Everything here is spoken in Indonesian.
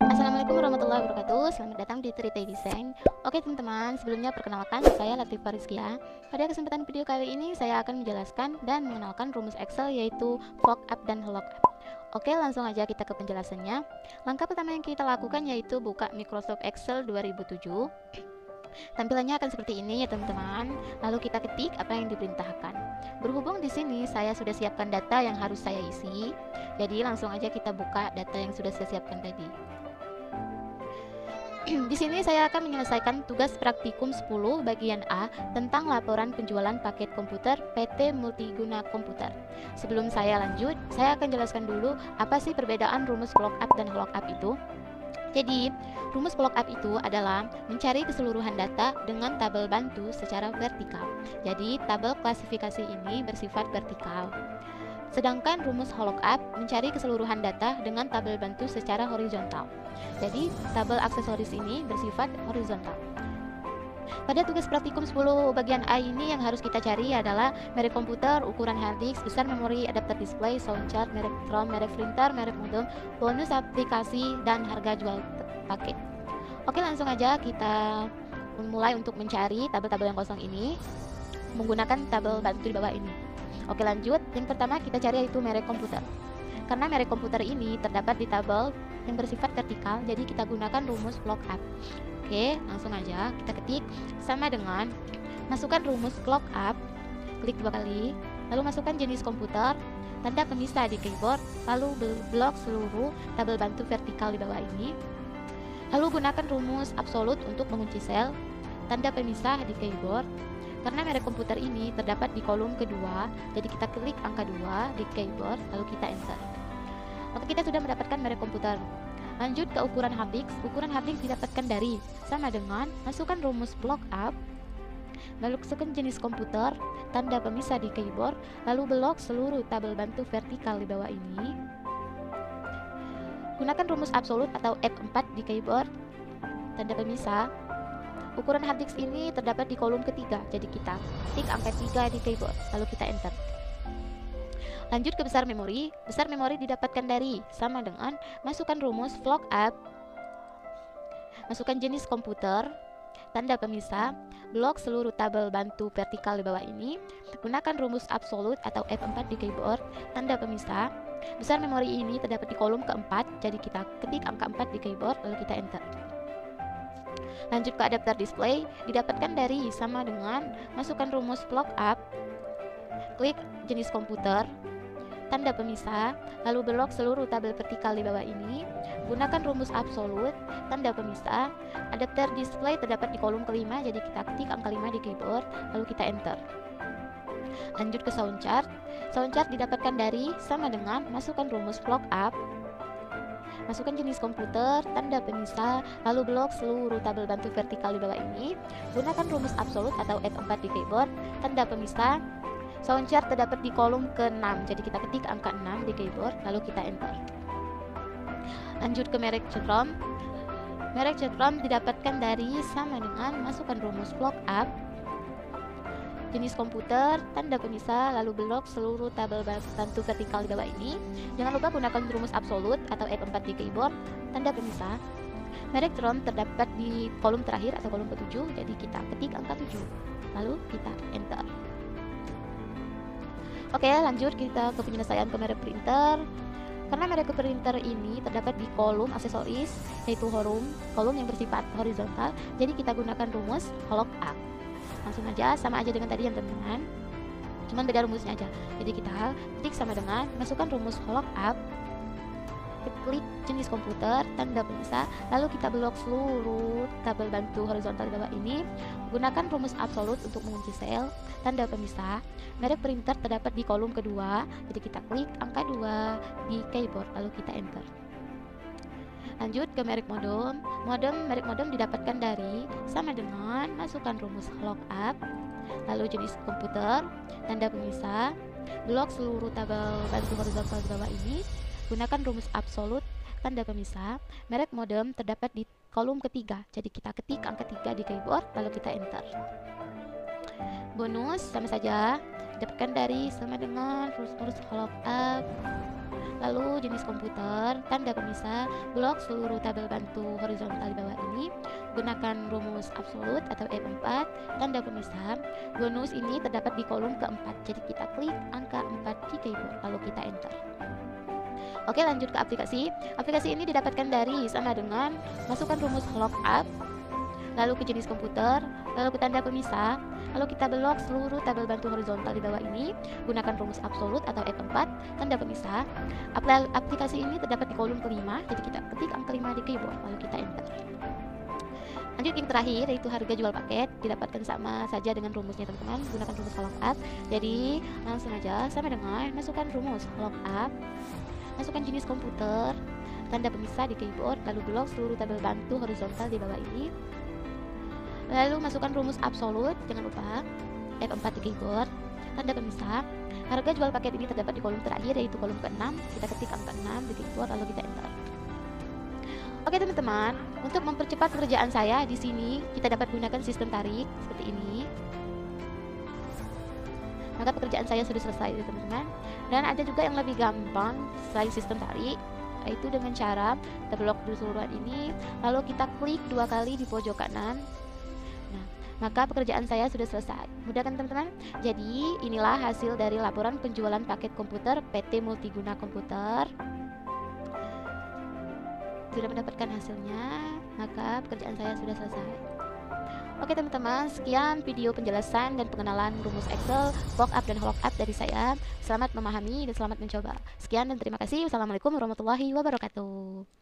Assalamualaikum warahmatullahi wabarakatuh. Selamat datang di Tritay Design. Oke teman-teman, sebelumnya perkenalkan saya Latifah Rizkia. Pada kesempatan video kali ini saya akan menjelaskan dan mengenalkan rumus Excel yaitu VLOOKUP dan LOOKUP. Oke, langsung aja kita ke penjelasannya. Langkah pertama yang kita lakukan yaitu buka Microsoft Excel 2007. Tampilannya akan seperti ini ya teman-teman. Lalu kita ketik apa yang diperintahkan. Berhubung di sini saya sudah siapkan data yang harus saya isi, jadi langsung aja kita buka data yang sudah saya siapkan tadi. Di sini saya akan menyelesaikan tugas praktikum 10 bagian A tentang laporan penjualan paket komputer PT Multiguna Komputer. Sebelum saya lanjut, saya akan jelaskan dulu apa sih perbedaan rumus VLOOKUP dan LOOKUP itu. Jadi, rumus VLOOKUP itu adalah mencari keseluruhan data dengan tabel bantu secara vertikal. Jadi, tabel klasifikasi ini bersifat vertikal. Sedangkan rumus LOOKUP mencari keseluruhan data dengan tabel bantu secara horizontal. Jadi, tabel aksesoris ini bersifat horizontal. Pada tugas praktikum 10 bagian A ini yang harus kita cari adalah merek komputer, ukuran hard disk, besar memori, adapter display, sound chart, merek ROM, merek printer, merek modem, bonus aplikasi, dan harga jual paket. Oke, langsung aja kita mulai untuk mencari tabel-tabel yang kosong ini menggunakan tabel bantu di bawah ini. Oke, lanjut. Yang pertama kita cari yaitu merek komputer. Karena merek komputer ini terdapat di tabel yang bersifat vertikal, jadi kita gunakan rumus VLOOKUP. Oke, langsung aja kita ketik sama dengan masukkan rumus VLOOKUP, klik 2 kali, lalu masukkan jenis komputer, tanda pemisah di keyboard, lalu blok seluruh tabel bantu vertikal di bawah ini. Lalu gunakan rumus absolut untuk mengunci sel, tanda pemisah di keyboard. Karena merek komputer ini terdapat di kolom kedua, jadi kita klik angka 2 di keyboard, lalu kita enter. Oke, kita sudah mendapatkan merek komputer. Lanjut ke ukuran hard disk. Ukuran hard disk didapatkan dari sama dengan masukkan rumus VLOOKUP, lalu masukkan jenis komputer, tanda pemisah di keyboard, lalu blok seluruh tabel bantu vertikal di bawah ini. Gunakan rumus absolut atau F4 di keyboard, tanda pemisah. Ukuran hard disk ini terdapat di kolom ketiga, jadi kita ketik angka 3 di keyboard, lalu kita enter. Lanjut ke besar memori. Besar memori didapatkan dari sama dengan masukkan rumus VLOOKUP, masukkan jenis komputer, tanda pemisah, blok seluruh tabel bantu vertikal di bawah ini, gunakan rumus absolut atau F4 di keyboard, tanda pemisah. Besar memori ini terdapat di kolom keempat, jadi kita ketik angka 4 di keyboard, lalu kita enter. Lanjut ke adapter display, didapatkan dari sama dengan masukkan rumus VLOOKUP, klik jenis komputer, tanda pemisah, lalu blok seluruh tabel vertikal di bawah ini, gunakan rumus absolut, tanda pemisah. Adapter display terdapat di kolom kelima, jadi kita ketik angka 5 di keyboard, lalu kita enter. Lanjut ke sound chart. Sound chart didapatkan dari sama dengan masukkan rumus VLOOKUP, masukkan jenis komputer, tanda pemisah, lalu blok seluruh tabel bantu vertikal di bawah ini, gunakan rumus absolut atau F4 di keyboard, tanda pemisah. Sound chart terdapat di kolom ke-6, jadi kita ketik angka 6 di keyboard, lalu kita enter. Lanjut ke merek ROM. Merek ROM didapatkan dari sama dengan masukkan rumus VLOOKUP, jenis komputer, tanda pemisah, lalu blok seluruh tabel bantu vertikal di bawah ini. Jangan lupa gunakan rumus absolut atau F4 di keyboard, tanda pemisah. Merek ROM terdapat di kolom terakhir atau kolom ke-7, jadi kita ketik angka 7, lalu kita enter. Oke, lanjut kita ke penyelesaian ke merek printer. Karena merek printer ini terdapat di kolom aksesoris, yaitu kolom yang bersifat horizontal, jadi kita gunakan rumus LOOKUP. Langsung aja, sama aja dengan tadi ya teman-teman, cuman beda rumusnya aja. Jadi kita klik sama dengan masukkan rumus LOOKUP, klik jenis komputer, tanda pemisah, lalu kita blok seluruh tabel bantu horizontal di bawah ini, gunakan rumus absolut untuk mengunci sel, tanda pemisah. Merek printer terdapat di kolom kedua, jadi kita klik angka 2 di keyboard, lalu kita enter. Lanjut ke merek modem. Merek modem didapatkan dari sama dengan masukkan rumus LOOKUP, lalu jenis komputer, tanda pemisah, blok seluruh tabel bantu horizontal di bawah ini, gunakan rumus absolut, tanda pemisah. Merek modem terdapat di kolom ketiga, jadi kita ketik angka 3 di keyboard, lalu kita enter. Bonus sama saja, didapatkan dari sama dengan rumus LOOKUP, lalu jenis komputer, tanda pemisah, blok seluruh tabel bantu horizontal di bawah ini, gunakan rumus absolut atau F4, tanda pemisah. Bonus ini terdapat di kolom keempat, jadi kita klik angka 4 di keyboard, lalu kita enter. Oke, lanjut ke aplikasi. Aplikasi ini didapatkan dari sama dengan masukkan rumus lookup, lalu ke jenis komputer, lalu ke tanda pemisah, lalu kita blok seluruh tabel bantu horizontal di bawah ini, gunakan rumus absolut atau F4, tanda pemisah. Aplikasi ini terdapat di kolom kelima, jadi kita ketik angka 5 di keyboard, lalu kita enter. Lanjut yang terakhir, yaitu harga jual paket, didapatkan sama saja dengan rumusnya teman-teman, gunakan rumus lookup. Jadi langsung aja sama dengan masukkan rumus lookup, masukkan jenis komputer, tanda pemisah di keyboard, lalu blok seluruh tabel bantu horizontal di bawah ini, lalu masukkan rumus absolut, jangan lupa F4 di keyboard, tanda pemisah. Harga jual paket ini terdapat di kolom terakhir, yaitu kolom ke-6, kita ketik angka 6 di keyboard, lalu kita enter. Oke teman-teman, untuk mempercepat pekerjaan saya di sini kita dapat gunakan sistem tarik seperti ini. Maka pekerjaan saya sudah selesai teman-teman. Dan ada juga yang lebih gampang selain sistem tarik, yaitu dengan cara kita blok dulu seluruhan ini, lalu kita klik 2 kali di pojok kanan. Nah, maka pekerjaan saya sudah selesai. Mudah kan teman-teman? Jadi inilah hasil dari laporan penjualan paket komputer PT Multiguna Komputer. Sudah mendapatkan hasilnya, maka pekerjaan saya sudah selesai. Oke teman-teman, sekian video penjelasan dan pengenalan rumus Excel, lookup dan lookup dari saya. Selamat memahami dan selamat mencoba. Sekian dan terima kasih. Wassalamualaikum warahmatullahi wabarakatuh.